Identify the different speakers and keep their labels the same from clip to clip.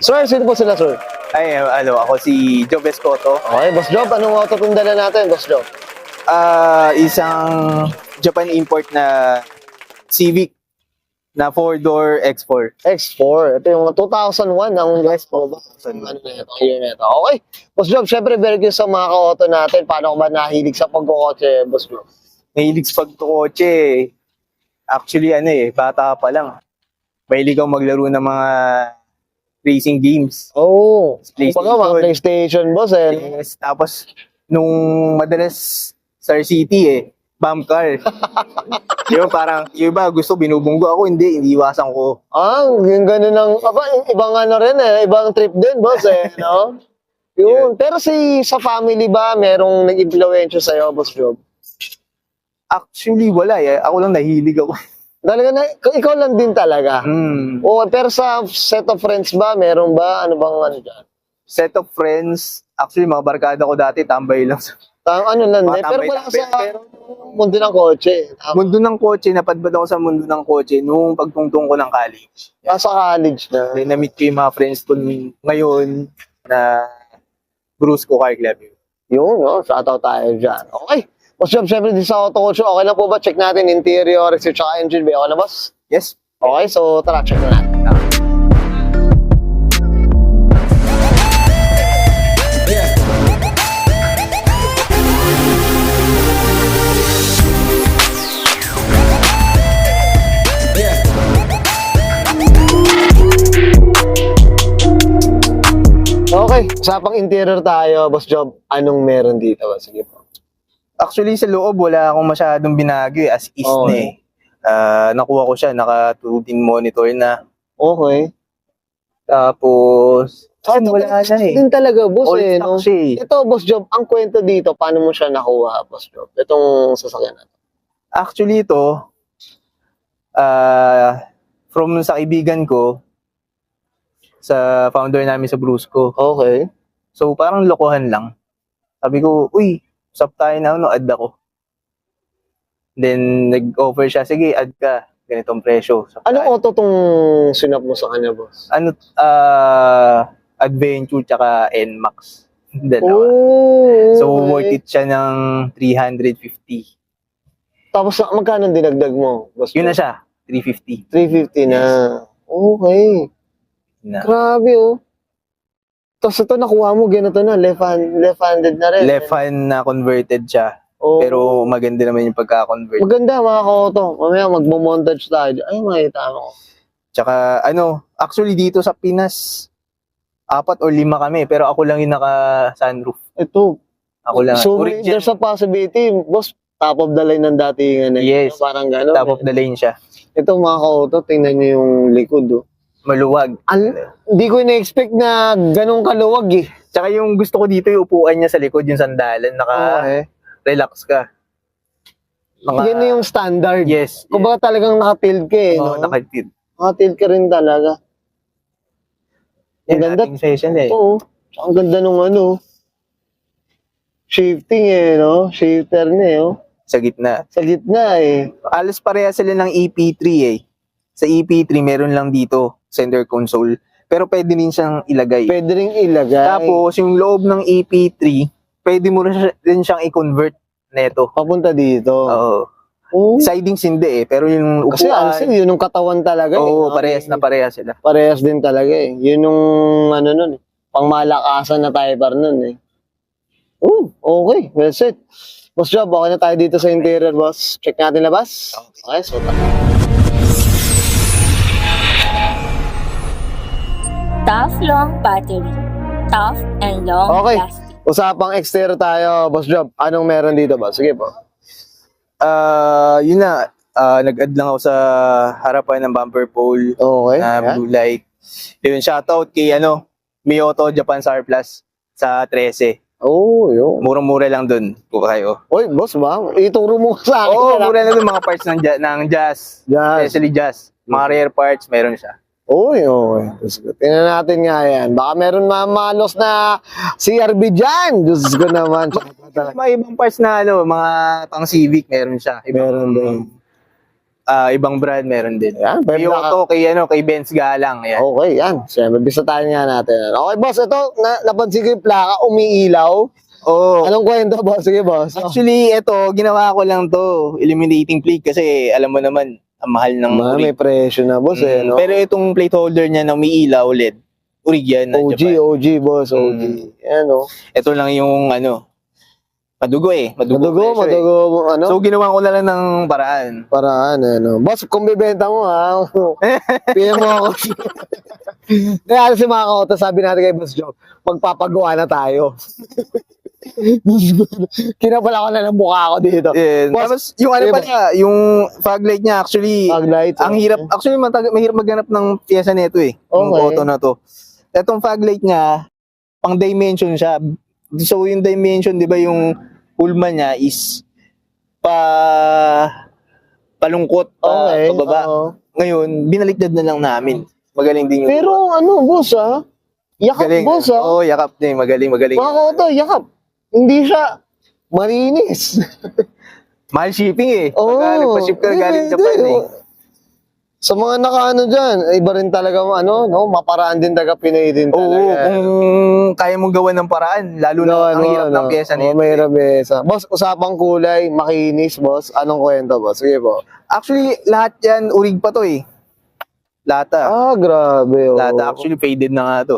Speaker 1: Sir, sino po sila, sir?
Speaker 2: Ay, ako si Job Escoto.
Speaker 1: Okay, Boss Job, anong auto pong dala natin, Boss Job?
Speaker 2: Isang Japan import na Civic na 4-door X4.
Speaker 1: X4. Ito yung 2001 ang guys po ba? Ano na ito, year na ito. Okay. Boss Job, syempre very good sa mga ka-auto natin. Paano ko ba nahilig sa pagkukotse, Boss Job?
Speaker 2: Nahilig sa pagkukotse. Actually, bata pa lang. Mahilig akong maglaro ng mga racing games.
Speaker 1: Oh,
Speaker 2: PlayStation.
Speaker 1: mga PlayStation, boss eh.
Speaker 2: Yes, tapos, nung madalas Star City bump car. Yung parang, yung iba gusto binubunggo ako, hindi iwasan ko.
Speaker 1: Yung ganun ng, ibang ano rin eh, ibang trip din, boss eh, no? Yun. Pero sa family ba, merong nag-influensya sa'yo, Boss Job?
Speaker 2: Actually, wala eh. Ako lang nahilig ako.
Speaker 1: Talaga na, ikaw lang din talaga. O, pero sa set of friends ba, meron ba? Ano bang ano dyan?
Speaker 2: Set of friends, actually mga barkada ko dati, tambay lang.
Speaker 1: Ano lang din. Pero wala ka sa mundo ng kotse.
Speaker 2: Mundo ng kotse, napadbad ako sa mundo ng kotse nung pagtungtong ko ng college.
Speaker 1: Sa college na.
Speaker 2: Then na-meet ko yung mga friends ko ngayon na Brusco Car Club.
Speaker 1: Yun, no? Shoutout tayo dyan. Okay. Boss Job, syempre din sa auto culture, okay lang po ba? Check natin interior, exterior, tsaka engine bay. Okay na, boss?
Speaker 2: Yes.
Speaker 1: Okay, so tara, check na natin. Okay, usapang interior tayo, Boss Job. Anong meron dito? Sige po.
Speaker 2: Actually, sa loob, wala akong masyadong binagyo as is na eh. Nakuha ko siya, naka 2-din monitor na.
Speaker 1: Okay.
Speaker 2: Tapos, wala na eh.
Speaker 1: Din talaga, boss
Speaker 2: All
Speaker 1: eh.
Speaker 2: stock
Speaker 1: No?
Speaker 2: siya eh.
Speaker 1: Ito, Boss Job, ang kwento dito, paano mo siya nakuha, Boss Job? Itong sasakyan natin.
Speaker 2: Actually, ito, from sa kaibigan ko, sa founder namin sa Brusco.
Speaker 1: Okay.
Speaker 2: So, parang lokohan lang. Sabi ko, uy, usap tayo na, add ako. Then, nag-offer siya, sige, add ka. Ganitong presyo.
Speaker 1: Anong auto tong sinap mo sa kanya, boss?
Speaker 2: Adventure tsaka NMAX. Dalawa.
Speaker 1: Oh,
Speaker 2: So, worth it siya ng 350.
Speaker 1: Tapos, magkano dinagdag mo, boss?
Speaker 2: Yun na siya, 350.
Speaker 1: 350 na. Okay.
Speaker 2: Na.
Speaker 1: Grabe, oh. Tapos ito, nakuha mo, ganito na, left-handed na rin.
Speaker 2: Left hand na converted siya.
Speaker 1: Oh.
Speaker 2: Pero maganda naman yung pagka-convert.
Speaker 1: Maganda, mga ka-auto. Mamaya, magmo-montage tayo. Ay, makita mo.
Speaker 2: Tsaka, actually dito sa Pinas, 4 o 5 kami, pero ako lang yung naka-sunroof.
Speaker 1: Ito.
Speaker 2: Ako lang.
Speaker 1: So,
Speaker 2: Original.
Speaker 1: there's a possibility, boss, top of the line ng datingan eh.
Speaker 2: Yes.
Speaker 1: Parang gano'n.
Speaker 2: Top of the lane siya.
Speaker 1: Ito, mga ka-auto, tingnan nyo yung likod, oh.
Speaker 2: Maluwag.
Speaker 1: Hindi ko na-expect na ganun kaluwag eh.
Speaker 2: Tsaka yung gusto ko dito, yung upuan niya sa likod, yung sandalan, naka-relax ka.
Speaker 1: Yan na yung standard.
Speaker 2: Yes.
Speaker 1: Kung baka talagang nakatild ka eh.
Speaker 2: Oo,
Speaker 1: No?
Speaker 2: nakatild.
Speaker 1: Nakatild ka rin talaga. Ang
Speaker 2: Yan,
Speaker 1: ganda.
Speaker 2: ating session eh.
Speaker 1: Oo. Ang ganda nung shifting eh, no? Shifter na eh, oh.
Speaker 2: Sa gitna.
Speaker 1: Sa gitna eh.
Speaker 2: Alas pareha sila ng EP3 eh. Sa EP3, meron lang dito, center console. Pero pwede rin siyang ilagay.
Speaker 1: Pwede rin ilagay.
Speaker 2: Tapos, yung loob ng EP3, pwede mo rin siyang i-convert neto.
Speaker 1: Papunta dito.
Speaker 2: Oo.
Speaker 1: Oh.
Speaker 2: Sidings hindi eh, pero yung upuan.
Speaker 1: Kasi honestly, yun yung katawan talaga eh.
Speaker 2: Oo,
Speaker 1: no?
Speaker 2: parehas na parehas sila.
Speaker 1: Parehas din talaga eh. Yun yung nun eh. Pangmalakasan na typer nun eh. Oh, okay. Well set. Boss Job, okay na tayo dito sa interior, boss. Check natin labas. Okay, so
Speaker 3: Tough long battery. Tough and long
Speaker 1: Okay.
Speaker 3: lasting.
Speaker 1: Usapang exterior tayo, Boss Job. Anong meron dito, boss? Sige po.
Speaker 2: Yun na, nag-add lang ako sa harapan ng bumper pole
Speaker 1: Okay.
Speaker 2: na
Speaker 1: Yan.
Speaker 2: blue light. Yun, shoutout kay Miyoto Japan Star Plus sa 13.
Speaker 1: Oh, yun.
Speaker 2: Murang-mura lang dun po kayo.
Speaker 1: Oy, boss ba? Ituro mo sa akin.
Speaker 2: Oo, mura na dun mga parts ng jazz.
Speaker 1: Jazz.
Speaker 2: Especially jazz. Mga rare parts, meron siya.
Speaker 1: Uy, okay. Tingnan natin nga yan. Baka meron mamalos na CRB dyan. Diyos ko naman.
Speaker 2: Mga ibang parts na mga pang Civic, meron siya.
Speaker 1: Meron din.
Speaker 2: ibang brand meron din.
Speaker 1: Yan,
Speaker 2: Kay Otto, kay Benz Galang. Ayan.
Speaker 1: Okay, yan. Siyempre, bisa tayo nga natin. Okay, boss, ito, napansin ko yung plaka, umiilaw.
Speaker 2: Oo.
Speaker 1: Anong kwento, boss? Sige, boss.
Speaker 2: Actually, ito, ginawa ko lang to, eliminating plate kasi alam mo naman, ang mahal ng
Speaker 1: May
Speaker 2: urig.
Speaker 1: presyo na, boss, no?
Speaker 2: Pero itong plate holder niya na umiilaw LED, urig yan. na
Speaker 1: OG,
Speaker 2: Japan.
Speaker 1: OG, boss, OG. Yan, no?
Speaker 2: Ito lang yung madugo eh.
Speaker 1: Madugo,
Speaker 2: presyo eh.
Speaker 1: madugo, ano?
Speaker 2: So, ginawa ko na lang ng paraan.
Speaker 1: Paraan, ano. Boss, kung bibenta mo, ha? PM mo ako. Kaya si mga kauta, sabi natin kay Boss Joe, magpapagawa na tayo. Kinapala ko na ng mukha ko dito. Boss,
Speaker 2: Tapos, yung
Speaker 1: sige,
Speaker 2: pala, yung fog light niya, actually,
Speaker 1: Fog light,
Speaker 2: ang hirap, actually, mahirap maghanap ng pyesa nito eh. Yung
Speaker 1: Okay.
Speaker 2: auto na to. Itong fog light niya, pang dimension siya. So, yung dimension, di ba, yung Pullman niya is palungkot,
Speaker 1: okay.
Speaker 2: pababa.
Speaker 1: oo.
Speaker 2: Ngayon, binaliktad na lang namin. Magaling din yung...
Speaker 1: Pero ano, boss, ha? Yakap,
Speaker 2: Galing.
Speaker 1: boss, ha?
Speaker 2: Oo, yakap din. Magaling.
Speaker 1: Mga kauta, yakap. Hindi siya malinis.
Speaker 2: Mahal shipping eh.
Speaker 1: Oo.
Speaker 2: Pagka nagpa-ship ka galing
Speaker 1: Hindi,
Speaker 2: Japan
Speaker 1: hindi.
Speaker 2: eh.
Speaker 1: Sa mga nakaano dyan, iba rin talaga, ano, no? Maparaan din taga Pinoy din
Speaker 2: Oo,
Speaker 1: talaga.
Speaker 2: kung kaya mong gawan ng paraan, lalo na ang hirap ng pyesa nito.
Speaker 1: May hirap pyesa. Boss, usapang kulay, makinis, boss. Anong kwento, boss? Sige po.
Speaker 2: Actually, lahat yan, urig pa to eh. Lata.
Speaker 1: Grabe, oh.
Speaker 2: Lata, actually faded na nga to.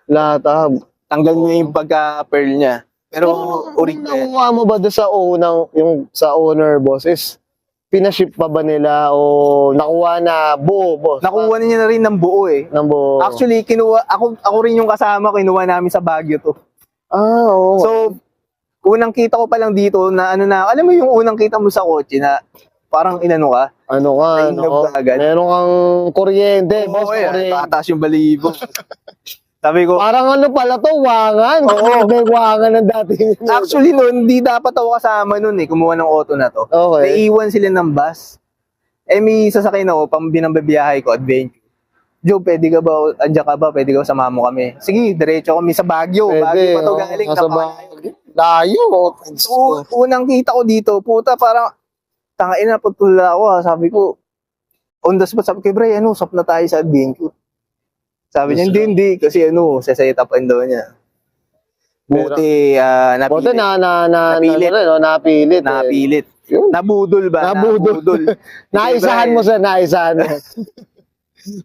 Speaker 1: Lata.
Speaker 2: Tanggal mo yung pagka-pearl niya. Pero urig pa yan.
Speaker 1: nakuha mo ba doon sa unang, yung sa owner, boss, is pinaship pa ba nila o nakuha na buo, boss?
Speaker 2: Nakuha na niya na rin ng buo eh.
Speaker 1: Ng buo.
Speaker 2: Actually, ako rin yung kasama, kinuha namin sa Baguio to.
Speaker 1: oo.
Speaker 2: So, unang kita ko pa lang dito na alam mo yung unang kita mo sa kotse na parang inano ka?
Speaker 1: ano ka,
Speaker 2: Nainlove ka agad?
Speaker 1: meron kang kuryente, boss,
Speaker 2: Oo,
Speaker 1: kuryente.
Speaker 2: tataas yung balibo. Sabi ko,
Speaker 1: Parang ano pala to, wangan.
Speaker 2: Oo.
Speaker 1: May wangan ng dating.
Speaker 2: actually noon, hindi dapat ako kasama noon eh, kumuha ng auto na to.
Speaker 1: Okay.
Speaker 2: Naiiwan sila ng bus. May sasakay na ako, pang binambabiyahe ko, adventure. Joe, pwede ka ba, andyan ka ba, pwede ka sama mo kami. Sige, diretso kami sa Baguio. Baguio pa to galing.
Speaker 1: Nasa
Speaker 2: napakalayo.
Speaker 1: Layo.
Speaker 2: So, unang kita ko dito, puta, parang, tangain na, pagtula ako ha. Sabi ko, on the spot, sabi ko, Bray, usap na tayo sa adventure. Sabi niya, hindi, kasi saset up daw niya. Buti,
Speaker 1: Bote
Speaker 2: napilit.
Speaker 1: napilit. Napilit.
Speaker 2: Napilit.
Speaker 1: Yun.
Speaker 2: Nabudol ba?
Speaker 1: Nabudol. Naisahan mo sa naisahan mo.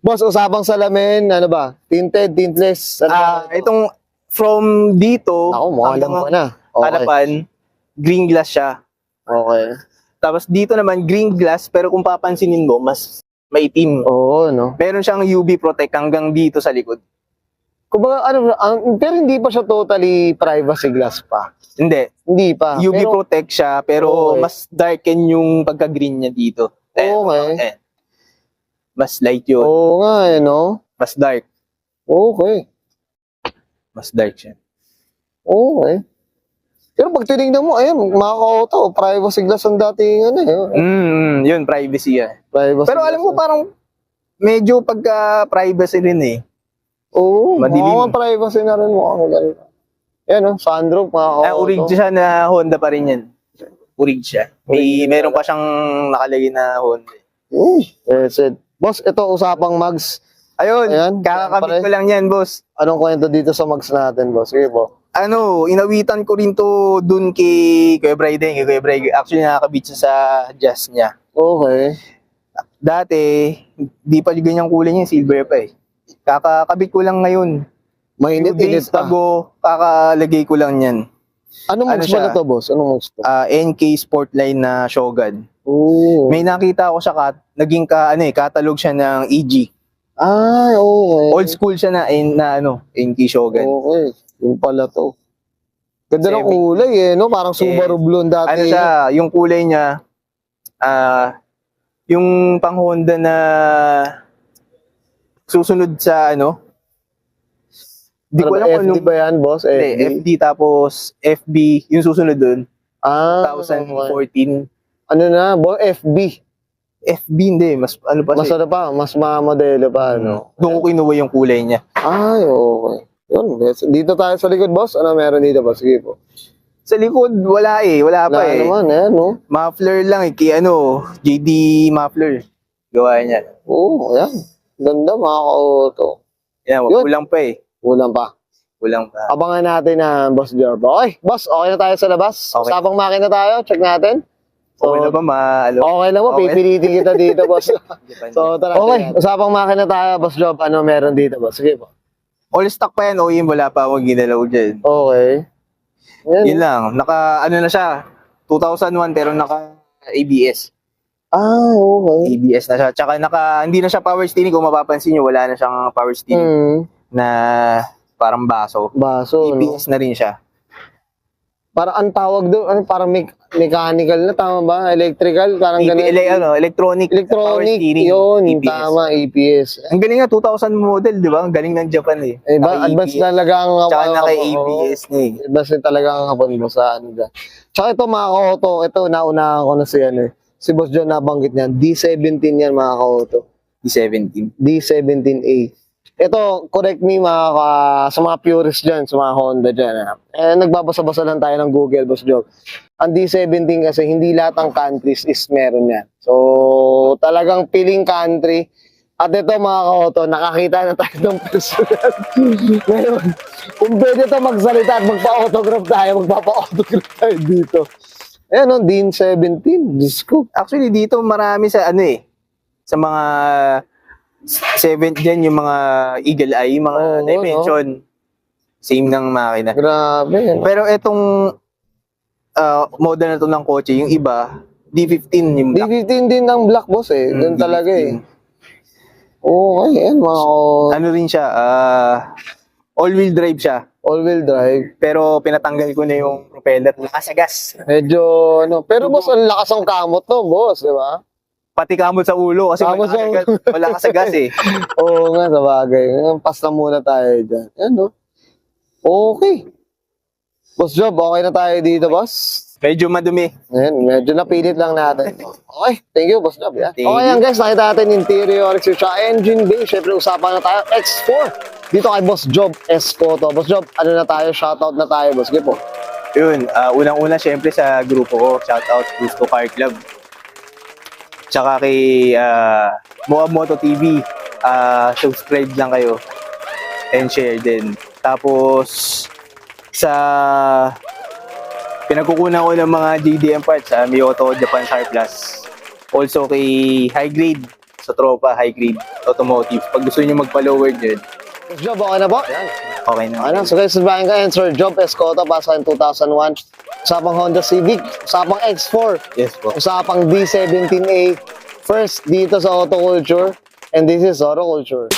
Speaker 1: Boss, usapang salamin, ano ba? Tinted, tintless. Ano ba?
Speaker 2: Itong from dito,
Speaker 1: Ako, mo alam ko na. Okay.
Speaker 2: harapan, green glass siya.
Speaker 1: Okay.
Speaker 2: Tapos dito naman, green glass, pero kung papansinin mo, mas maitim.
Speaker 1: Oo, no?
Speaker 2: Meron siyang UV protect hanggang dito sa likod.
Speaker 1: Kumbaga, pero hindi pa siya totally privacy glass pa.
Speaker 2: Hindi.
Speaker 1: Hindi pa.
Speaker 2: UV
Speaker 1: Pero-
Speaker 2: protect siya, pero
Speaker 1: Okay.
Speaker 2: mas darken yung pagka-green niya dito.
Speaker 1: Okay.
Speaker 2: Mas light yun.
Speaker 1: Oo nga, no?
Speaker 2: Mas dark.
Speaker 1: Okay.
Speaker 2: Mas dark siya.
Speaker 1: Okay. Pero pag tinignan mo, ayun, mga ka-auto, privacy glass ang dating,
Speaker 2: Yun, privacy yan.
Speaker 1: privacy
Speaker 2: Pero alam ko
Speaker 1: glass.
Speaker 2: parang medyo pagka-privacy rin eh.
Speaker 1: Oo,
Speaker 2: madilim.
Speaker 1: mukhang privacy na rin, mukhang ganun. Yan, no? Sunroof, mga ka-auto.
Speaker 2: Urig siya na Honda pa rin yan. Urig siya. Meron pa siyang nakalagay na Honda.
Speaker 1: Said. Boss, ito usapang mags.
Speaker 2: Ayun,
Speaker 1: Ayan,
Speaker 2: kakakabit
Speaker 1: pare.
Speaker 2: ko lang yan, boss.
Speaker 1: Anong kwento dito sa mags natin, boss? Sige po.
Speaker 2: Inawitan ko rin to dun kay Kuya Bray din. Kay Kuya Bray, actually nakakabit siya sa jazz niya.
Speaker 1: Okay.
Speaker 2: Dati, di pa ganyang kulay niya, silver pa eh. Kakakabit ko lang ngayon.
Speaker 1: Mainit,
Speaker 2: Few
Speaker 1: init
Speaker 2: days
Speaker 1: pa.
Speaker 2: ago, kakalagay ko lang yan.
Speaker 1: Anong mags
Speaker 2: siya?
Speaker 1: ba na to, boss? Anong mags to?
Speaker 2: NK Sportline na Shogun.
Speaker 1: Oo.
Speaker 2: May nakita ko siya, naging catalog siya ng EG.
Speaker 1: Ay, okay.
Speaker 2: Old school siya na NK Shogun.
Speaker 1: Okay. Yung pala to. Ganda ng
Speaker 2: Seven.
Speaker 1: kulay no? Parang Subaru Blonde dati.
Speaker 2: Ano siya, yung kulay niya, yung pang Honda na susunod sa di
Speaker 1: Ano
Speaker 2: ko
Speaker 1: ba,
Speaker 2: alam kung
Speaker 1: FD
Speaker 2: anong,
Speaker 1: ba yan, boss?
Speaker 2: hindi,
Speaker 1: FD?
Speaker 2: FD tapos FB, yung susunod dun,
Speaker 1: Okay.
Speaker 2: 2014.
Speaker 1: Ano na, boss? FB.
Speaker 2: FB hindi, mas ano pa
Speaker 1: Mas
Speaker 2: siya.
Speaker 1: ano pa, mas mamodelo pa, ano?
Speaker 2: Doon ko kinuha yung kulay niya.
Speaker 1: Ay, okay. Yun, yes. Dito tayo sa likod, boss. Ano meron dito, boss? Sige po.
Speaker 2: Sa likod, wala eh. Wala pa
Speaker 1: Wala
Speaker 2: eh.
Speaker 1: naman, no?
Speaker 2: Muffler lang eh. Kay JD Muffler. Gawa niya.
Speaker 1: Oo, ayan. Ganda, mga ka-auto.
Speaker 2: Yan,
Speaker 1: Yun.
Speaker 2: kulang pa eh.
Speaker 1: Kulang pa.
Speaker 2: Kulang pa.
Speaker 1: Abangan natin na Boss Job. Okay, boss, okay na tayo sa labas.
Speaker 2: Okay.
Speaker 1: Usapang makina tayo, check natin. So,
Speaker 2: Okay na ba
Speaker 1: Okay lang mo,
Speaker 2: Okay.
Speaker 1: pipilitin kita dito, boss. So, tara. Okay, usapang makina tayo, Boss Job. Ano meron dito, boss? Sige po.
Speaker 2: all stock pa yan, OEM, wala pa akong ginalaw dyan.
Speaker 1: Okay.
Speaker 2: Yun lang. Na siya. 2001 pero naka ABS.
Speaker 1: Okay.
Speaker 2: ABS na siya. Tsaka hindi na siya power steering. Kung mapapansin nyo, wala na siyang power steering na parang baso.
Speaker 1: Baso, no?
Speaker 2: ABS na rin siya.
Speaker 1: Parang ang tawag doon, parang mechanical na, tama ba? Electrical, parang ganun.
Speaker 2: Electronic power
Speaker 1: Electronic,
Speaker 2: steering.
Speaker 1: yun,
Speaker 2: ABS.
Speaker 1: tama, EPS.
Speaker 2: Ang galing nga, 2000 model, di ba? Ang galing ng Japan eh.
Speaker 1: Eh, advance talaga ang
Speaker 2: Tsaka naka
Speaker 1: oo.
Speaker 2: ABS na eh.
Speaker 1: Advance din talaga ang hapon mo sa ano dyan. Tsaka ito mga ka-auto, ito naunahan ko na si si Boss John nabanggit niyan, D17 yan mga ka-auto.
Speaker 2: D17.
Speaker 1: D17A. Ito, correct me sa mga purists dyan, sa mga Honda dyan. Nagbabasa-basa lang tayo ng Google, Boss John. Ang D17 kasi, hindi lahat ng countries is meron yan. So, talagang piling country. At ito mga ka-auto, nakakita na tayo ng personal. Ngayon, kung pwede ito magsalita at magpa-autograph tayo, magpapa-autograph tayo dito. Ayan o, D17, Diyos ko.
Speaker 2: Actually, dito marami sa sa mga 7th gen, yung mga Eagle Eye, mga
Speaker 1: Oo,
Speaker 2: dimension. Same ng makina.
Speaker 1: Grabe.
Speaker 2: Pero etong model na to ng kotse, yung iba, D15 yung black.
Speaker 1: D15 din ng black, boss eh. Doon
Speaker 2: D15.
Speaker 1: talaga eh. Okay, yan mga
Speaker 2: Ano rin siya, all-wheel drive siya.
Speaker 1: all-wheel drive.
Speaker 2: Pero pinatanggal ko na yung propeller. Lakas sa gas.
Speaker 1: Medyo pero boss, ang lakas ng kamot no, boss, di ba?
Speaker 2: Pati kamot sa ulo kasi
Speaker 1: Kamot sa ulo.
Speaker 2: wala ka sa gas eh.
Speaker 1: Oo nga, sa bagay. Pasta muna tayo dyan. Yan no. Okay. Boss Job, okay na tayo dito, boss.
Speaker 2: Medyo madumi.
Speaker 1: Ayan, medyo napilit lang natin. Okay, thank you, Boss Job. Yeah.
Speaker 2: Thank
Speaker 1: Okay
Speaker 2: you.
Speaker 1: yan guys, nakita natin interior, exterior, engine bay. Siyempre, usapan na tayo. X4. Dito kay Boss Job Escoto. Boss Job, ano na tayo? Shoutout na tayo, boss. Sige po.
Speaker 2: Yun, unang-una syempre sa grupo ko, shoutout Gusto Car Club. Tsaka kay Moab Moto TV, subscribe lang kayo and share din. Tapos sa pinagkukunan ko ng mga JDM parts, Miyoto Japan Sharp Plus. Also kay High Grade sa tropa, High Grade Automotive. Pag gusto niyo magpa-lower din,
Speaker 1: Boss Job, okay na po? Yan.
Speaker 2: okay na.
Speaker 1: Okay na. So guys, sabahin ka yan, Sir Job Escoto, pasa in 2001. Usapang Honda Civic, usapang X4,
Speaker 2: Yes po.
Speaker 1: usapang D17A. First dito sa Auto Culture. And this is Auto Culture.